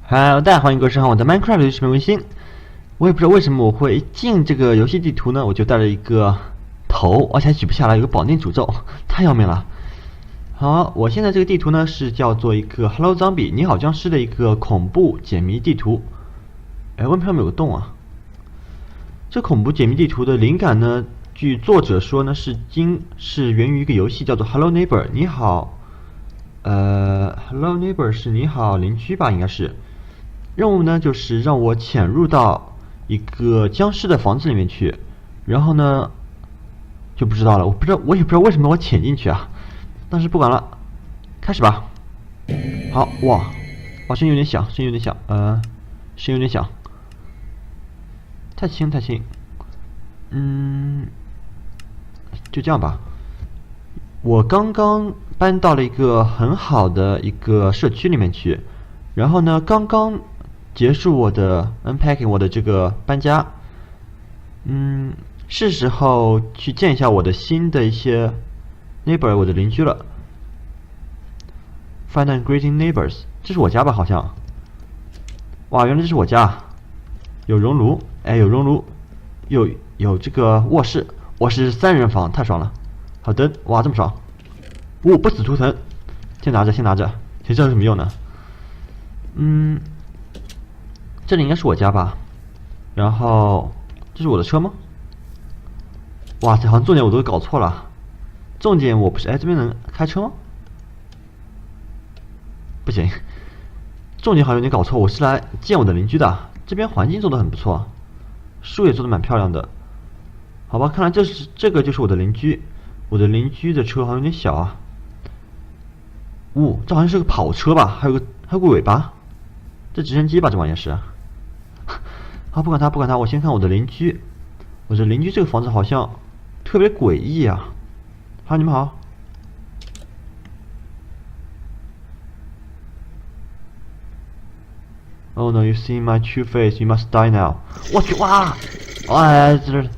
Hello，大家好，欢迎各位收看我的 Minecraft 游戏视频更新。我也不知道为什么我会一进这个游戏地图呢，我就带了一个头，而且还举不下来，有个绑定诅咒，太要命了。好，我现在这个地图呢是叫做一个 Hello Zombie 你好僵尸的一个恐怖解谜地图。哎，问上面有个洞啊。这恐怖解谜地图的灵感呢，据作者说呢是源于一个游戏叫做 Hello Neighbor 你好，Hello Neighbor 是你好邻居吧，应该是。任务呢就是让我潜入到一个僵尸的房子里面去，然后呢就不知道了，我也不知道为什么我潜进去啊，但是不管了，开始吧。好，哇，声音有点响，声音有点响，声音有点响，太轻，就这样吧。我刚刚搬到了一个很好的一个社区里面去，然后呢，刚刚结束我的 unpacking 我的这个搬家，是时候去见一下我的新的一些 neighbor 我的邻居了。Find and greeting neighbors， 这是我家吧？好像。哇，原来这是我家，有熔炉，哎，有熔炉，有这个卧室，我是3人房，太爽了。好的，哇，这么爽！不死图腾，先拿着，其实这有什么用呢？这里应该是我家吧？然后这是我的车吗？哇塞，好像重点我都搞错了。重点我不是，哎，这边能开车吗？不行，重点好像有点搞错，我是来见我的邻居的。这边环境做的很不错，树也做的蛮漂亮的。好吧，看来这个就是我的邻居。我的邻居的车好像有点小啊。这好像是个跑车吧？还有个尾巴，这直升机吧？这玩意是。好，不管它，我先看我的邻居。我的邻居这个房子好像特别诡异啊。好，你们好。Oh no, you see my true face, you must die now. 我去，哇！哎，这个。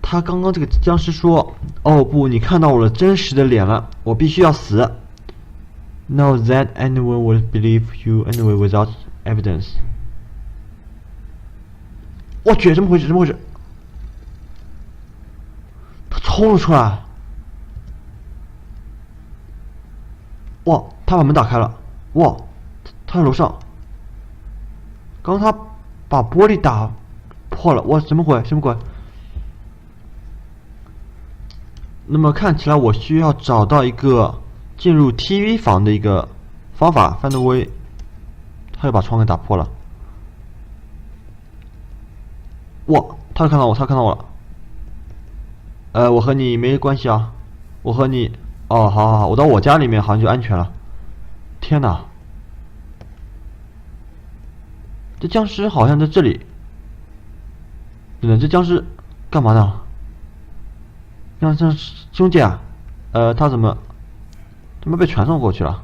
他刚刚这个僵尸说：“哦不，你看到我了真实的脸了，我必须要死。” No, that anyone would believe you anyway without evidence. 我去，怎么回事？他冲了出来！哇，他把门打开了！哇，他在楼上。刚刚他把玻璃打破了！哇，什么鬼？那么看起来我需要找到一个进入 TV 房的一个方法。Find a way， 他又把窗给打破了。哇，他看到我了。我和你没关系啊，我和你。哦，好，我到我家里面好像就安全了。天哪，这僵尸好像在这里。等等，这僵尸干嘛呢？让兄弟啊，他怎么被传送过去了？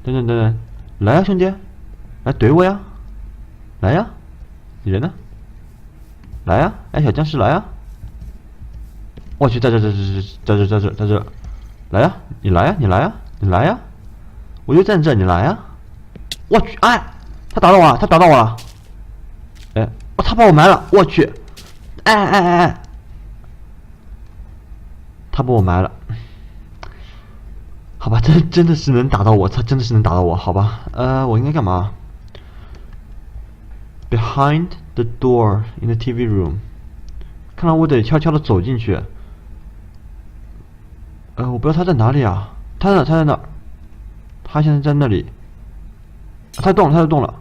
等等，来呀，兄弟，来怼我呀！来呀，你人呢？来呀，哎，小僵尸来呀！我去，在这，来呀，你来呀！我就站这，你来呀！我去，哎，他打到我了！哎，他把我埋了！我去，哎！他把我埋了，好吧，真的是能打到我，他真的是能打到我，好吧，我应该干嘛 ？Behind the door in the TV room， 看来我得悄悄的走进去。我不知道他在哪里啊，他在哪？他现在在那里，他动了，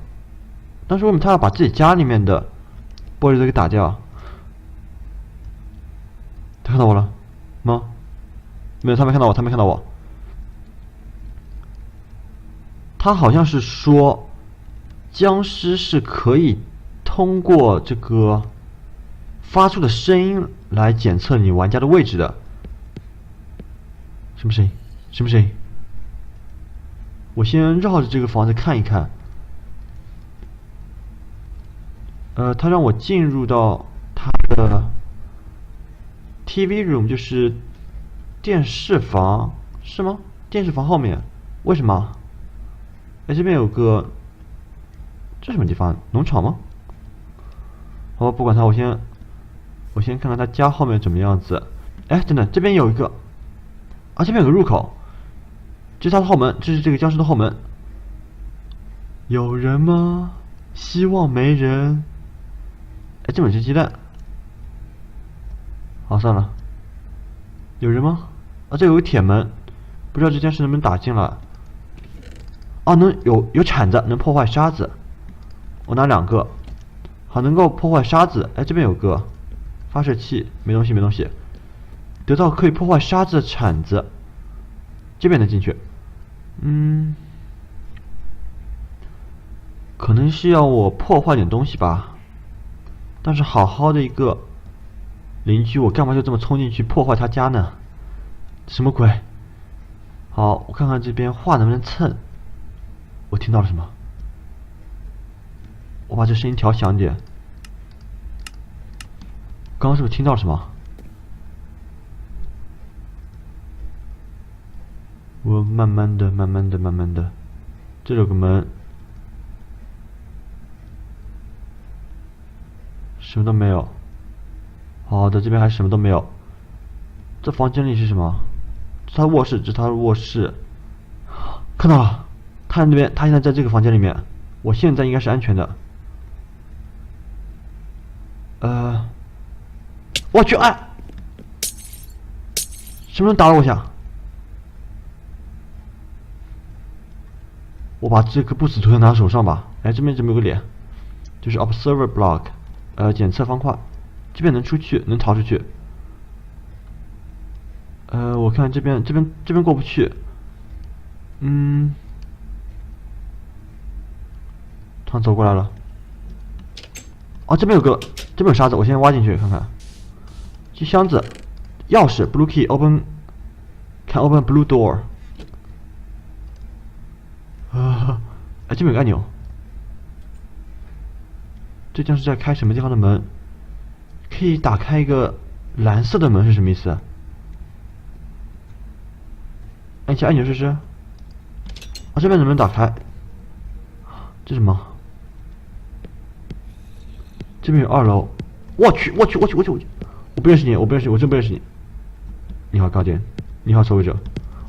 但是为什么他要把自己家里面的玻璃都给打掉？他看到我了吗？没有，他没看到我。他好像是说，僵尸是可以通过这个发出的声音来检测你玩家的位置的。什么声音？我先绕着这个房子看一看。他让我进入到他的 TV room，就是电视房是吗？电视房后面，为什么？哎，这边有个，这什么地方？农场吗？好吧，不管它，我先看看他家后面怎么样子。哎，等等，这边有一个，啊，这边有个入口，这是他的后门，这是这个僵尸的后门。有人吗？希望没人。哎，这本是鸡蛋。好，算了。有人吗？啊，这有个铁门，不知道这僵尸能不能打进来。啊，有铲子，能破坏沙子。我拿2个，好，能够破坏沙子。哎，这边有个发射器，没东西，没东西。得到可以破坏沙子的铲子，这边能进去。可能是要我破坏点东西吧。但是好好的一个邻居，我干嘛就这么冲进去破坏他家呢？什么鬼？好，我看看这边话能不能蹭。我听到了什么？我把这声音调响点。刚刚是不是听到了什么？我慢慢的，慢慢的，慢慢的，这有个门，什么都没有。好的，这边还什么都没有。这房间里是什么？这是他卧室，这是他的卧室。看到了，他在那边，他现在在这个房间里面。我现在应该是安全的。我去，哎，什么人打了我一下？我把这个不死图像拿手上吧。哎，这边怎么有个脸？就是 observer block， 检测方块。这边能出去，能逃出去。我看这边过不去。他走过来了。哦，这边有沙子，我先挖进去看看。这箱子，钥匙 blue key open， can open blue door。哎，这边有个按钮。这将是在开什么地方的门？可以打开一个蓝色的门是什么意思？按下按钮试试。啊，这边能不能打开？这什么？这边有2楼。我去！我不认识你，我真不认识你。你好，高点。你好，守卫者。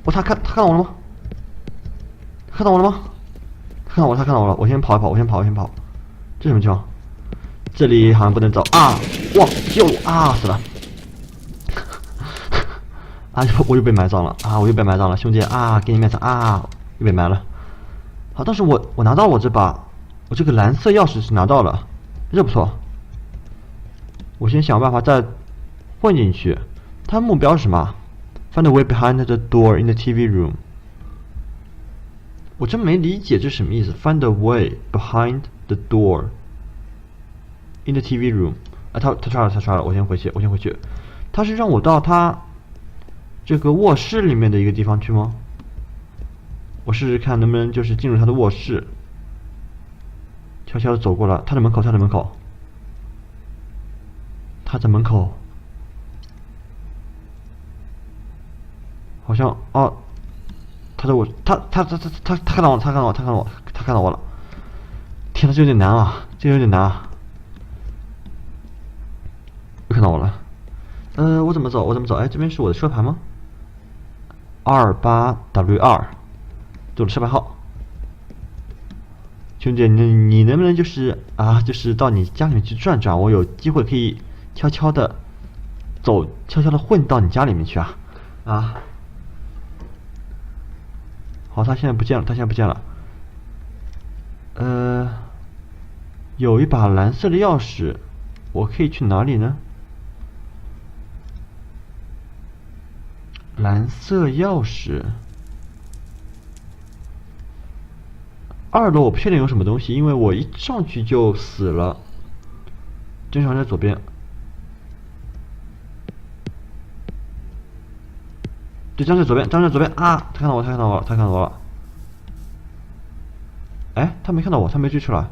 他看到我了吗？看到我了吗？他看到我了。我先跑。这什么地方？这里好像不能走啊！哇，救我啊！死了！啊，我又被埋葬了啊！兄弟啊，给你面子啊！又被埋了。好，但是我拿到我这个蓝色钥匙是拿到了，这不错。我先想办法再混进去。他的目标是什么 ？Find a way behind the door in the TV room。我真没理解这什么意思。Find a way behind the door in the TV room。啊，他刷了，我先回去。他是让我到他这个卧室里面的一个地方去吗？我试试看能不能就是进入他的卧室。悄悄的走过来，他的门口。好像哦，他看到我了。天呐，这有点难啊，又看到我了。我怎么走？哎，这边是我的车牌吗？28W2，对了，车牌号。兄弟，你能不能就是到你家里面去转转？我有机会可以悄悄的混到你家里面去啊！好，他现在不见了。有一把蓝色的钥匙，我可以去哪里呢？蓝色钥匙。2楼我不确定有什么东西，因为我一上去就死了。正常在左边。对，张在左边啊！他看到我了。哎，他没看到我，他没追出来。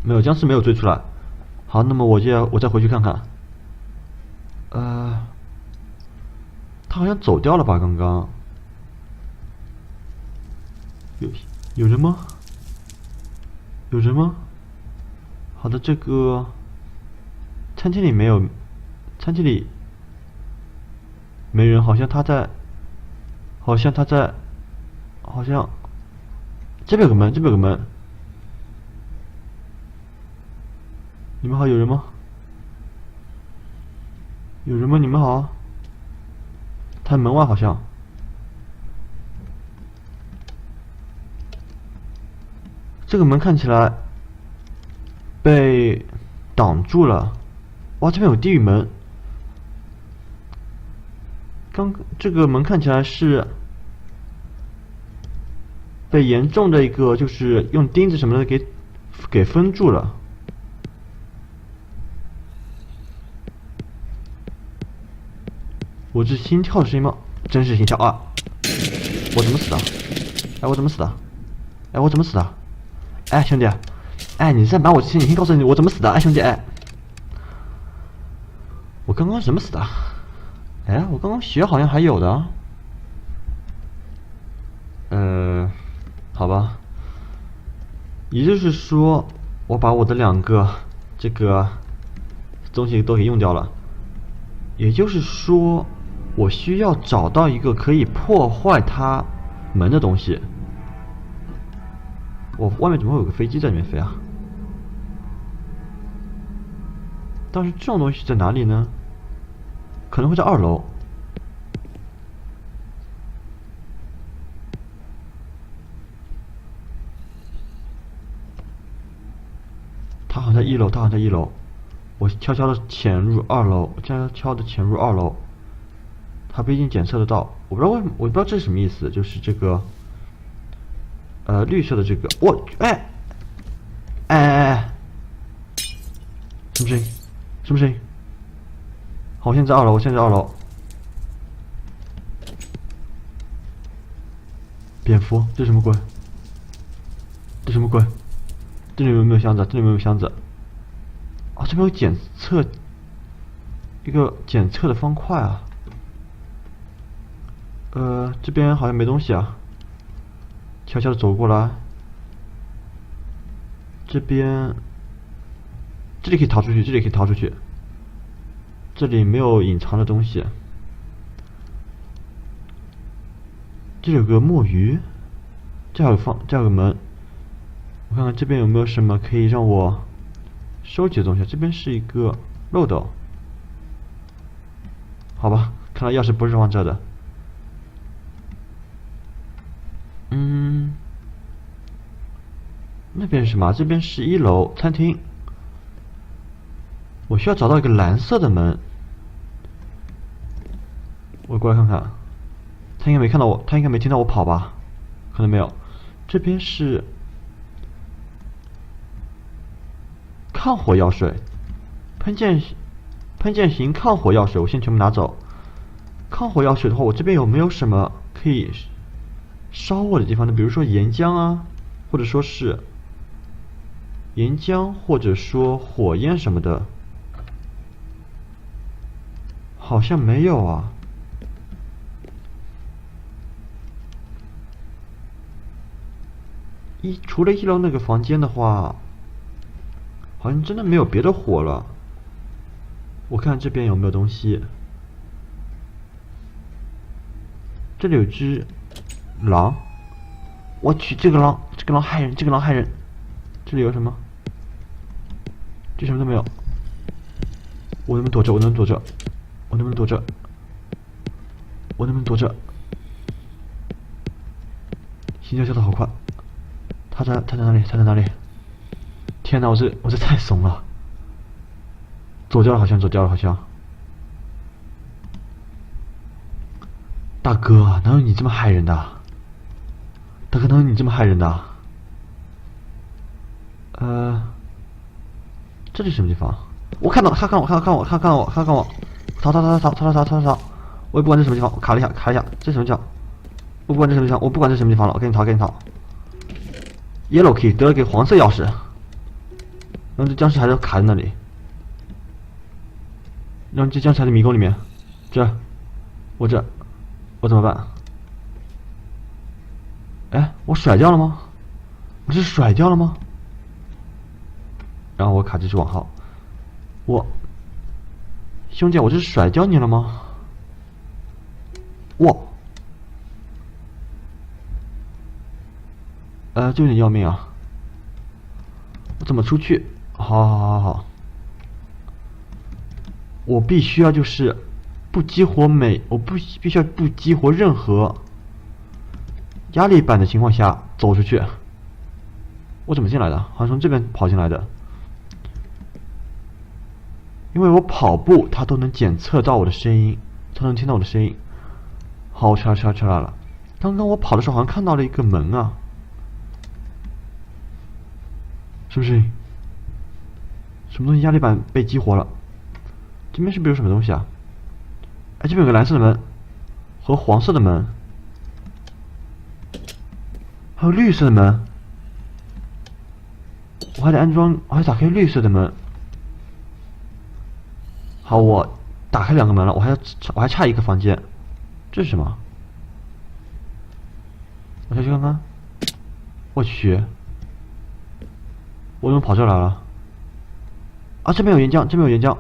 没有，僵尸没有追出来。好，那么我再回去看看。他好像走掉了吧？刚刚有人吗？有人吗？好的，这个餐厅里没有，餐厅里没人，好像他在，好像他在，好像这边有个门，这边有个门。你们好，有人吗？有人吗？你们好。他门外好像。这个门看起来被挡住了。哇，这边有地狱门。这个门看起来是被严重的一个，就是用钉子什么的给封住了。我这心跳的声音吗？真是心跳啊！我怎么死的？哎，我怎么死的？哎，我怎么死的？哎，兄弟，哎，你再瞒我，你先告诉你我怎么死的？哎，兄弟，哎，我刚刚怎么死的？哎，我刚刚血好像还有的。好吧。也就是说，我把我的2个这个东西都给用掉了。也就是说，我需要找到一个可以破坏它门的东西。我外面怎么会有个飞机在里面飞啊？但是这种东西在哪里呢？可能会在2楼。他好像在1楼，他好像在1楼。我悄悄的潜入2楼，悄悄的潜入2楼。他不一定检测得到，我不知道为什么，我不知道这是什么意思，就是这个，绿色的这个，哎，什么声音？什么声音？好，我现在在2楼，我现在在2楼。蝙蝠，这什么鬼？这什么鬼？这里有没有箱子？这里有没有箱子？哦，这边有检测，一个检测的方块啊。这边好像没东西啊。悄悄的走过来。这边，这里可以逃出去，这里可以逃出去。这里没有隐藏的东西。这里有个墨鱼，这还有个门。我看看这边有没有什么可以让我收集的东西。这边是一个漏斗。好吧，看来钥匙不是放这的。那边是什么？这边是1楼餐厅。我需要找到一个蓝色的门。我过来看看。他应该没看到我，他应该没听到我跑吧？可能没有。这边是抗火药水，喷溅型抗火药水，我先全部拿走。抗火药水的话，我这边有没有什么可以烧我的地方呢？比如说岩浆啊，或者说是岩浆，或者说火焰什么的，好像没有啊。除了1楼那个房间的话，好像真的没有别的火了。我看这边有没有东西。这里有只狼，我去，这个狼害人，这个狼害人。这里有什么？这什么都没有。我能不能躲着？我能不能躲着？我能不能躲着？我能不能躲着？心跳跳得好快。他在哪里？他在哪里？天哪，我这太怂了。走掉了，好像走掉了，好像。大哥，哪有你这么害人的？大哥，哪有你这么害人的？这里什么地方？我看到他看我，他看我，逃！我也不管这什么地方，卡了一下，这什么地方？我不管这什么地方，我不管这什么地方了，我赶紧逃。Yellow key 得了个黄色钥匙，然后这僵尸还是卡在那里。然后这僵尸还在迷宫里面，我怎么办？哎，我甩掉了吗？我是甩掉了吗？然后我卡这是网号，兄弟，我这是甩掉你了吗？这有点要命啊！我怎么出去？好，我必须要就是不激活我必须要不激活任何压力板的情况下走出去。我怎么进来的？好像从这边跑进来的。因为我跑步，它都能检测到我的声音，它能听到我的声音。好，我出来了。刚刚我跑的时候好像看到了一个门啊，是不是？什么东西压力板被激活了？这边是不是有什么东西啊？哎，这边有个蓝色的门和黄色的门，还有绿色的门。我还得安装，我还打开绿色的门。好，我打开2个门了，我还差一个房间，这是什么？我下去看看。我去，我怎么跑这来了？啊，这边有岩浆，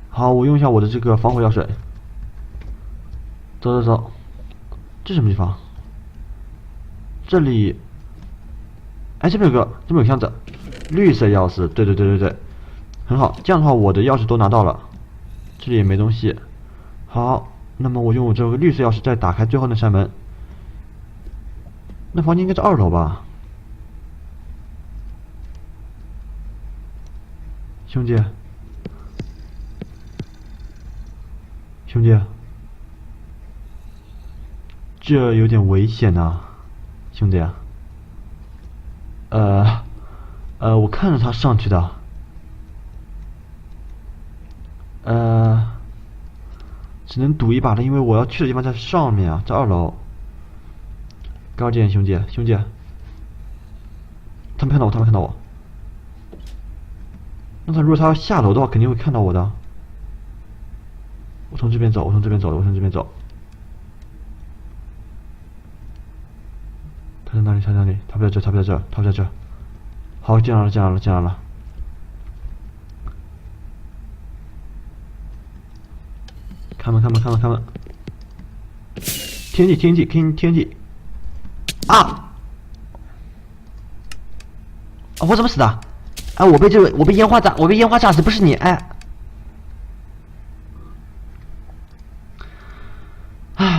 好，我用一下我的这个防火药水。走，这什么地方？这里，哎，这边有箱子，绿色钥匙，对，很好，这样的话我的钥匙都拿到了，这里也没东西。好，那么我用我这个绿色钥匙再打开最后那扇门。那房间应该在2楼吧？兄弟，这有点危险啊，兄弟。我看着他上去的。只能赌一把了，因为我要去的地方在上面啊，在2楼。高见，兄弟，他们看到我。那如果他要下楼的话，肯定会看到我的。我从这边走。他在哪里？他不在这。好，进来了。开门！天地！啊！我怎么死的？哎，我被烟花炸死，不是你！哎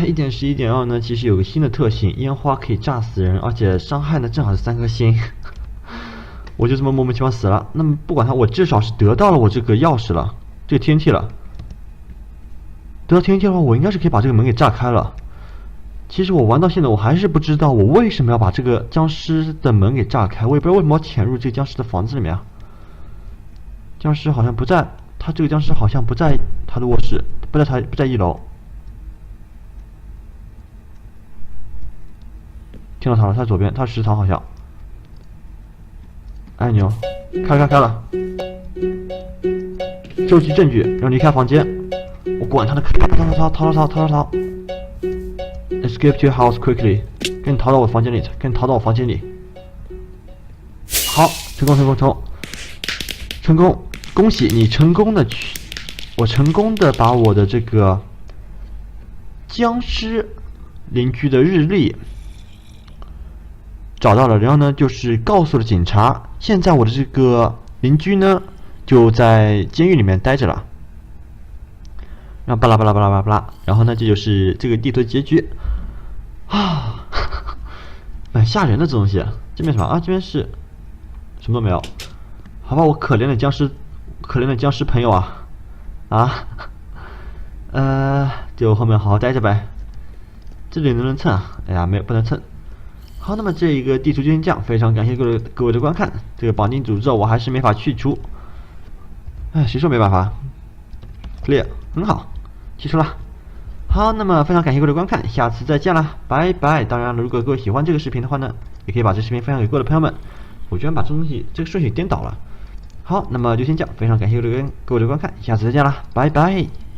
，1.11点2呢，其实有个新的特性，烟花可以炸死人，而且伤害呢正好是3颗星。我就这么莫名其妙死了。那么不管它，我至少是得到了我这个钥匙了，这个TNT了。得到TNT的话，我应该是可以把这个门给炸开了。其实我玩到现在，我还是不知道我为什么要把这个僵尸的门给炸开，我也不知道为什么要潜入这个僵尸的房子里面啊。僵尸好像不在，这个僵尸好像不在他的卧室，不在1楼。听到他了，他在左边，他是食堂好像。按钮开了，收集证据，然后离开房间。我管他的，逃！Escape to your house quickly， 赶紧逃到我房间里，好，成功！恭喜你我成功的把我的这个僵尸邻居的日历找到了，然后呢，就是告诉了警察，现在我的这个邻居呢就在监狱里面待着了。然后巴拉，然后呢，这就是这个地图的结局啊，蛮吓人的这东西。这边什么啊？这边是什么都没有。好吧，我可怜的僵尸朋友啊，就后面好好待着呗。这里能不能蹭啊？哎呀，不能蹭。好，那么这一个地图就先这样，非常感谢各位的观看。这个绑定诅咒我还是没法去除，哎，谁说没办法 ？Clear， 很好，去除了。好，那么非常感谢各位的观看，下次再见了，拜拜。当然了，如果各位喜欢这个视频的话呢，也可以把这视频分享给各位的朋友们。我居然把这个顺序颠倒了。好。好，那么就先这样，非常感谢各位的观看，下次再见啦，拜拜。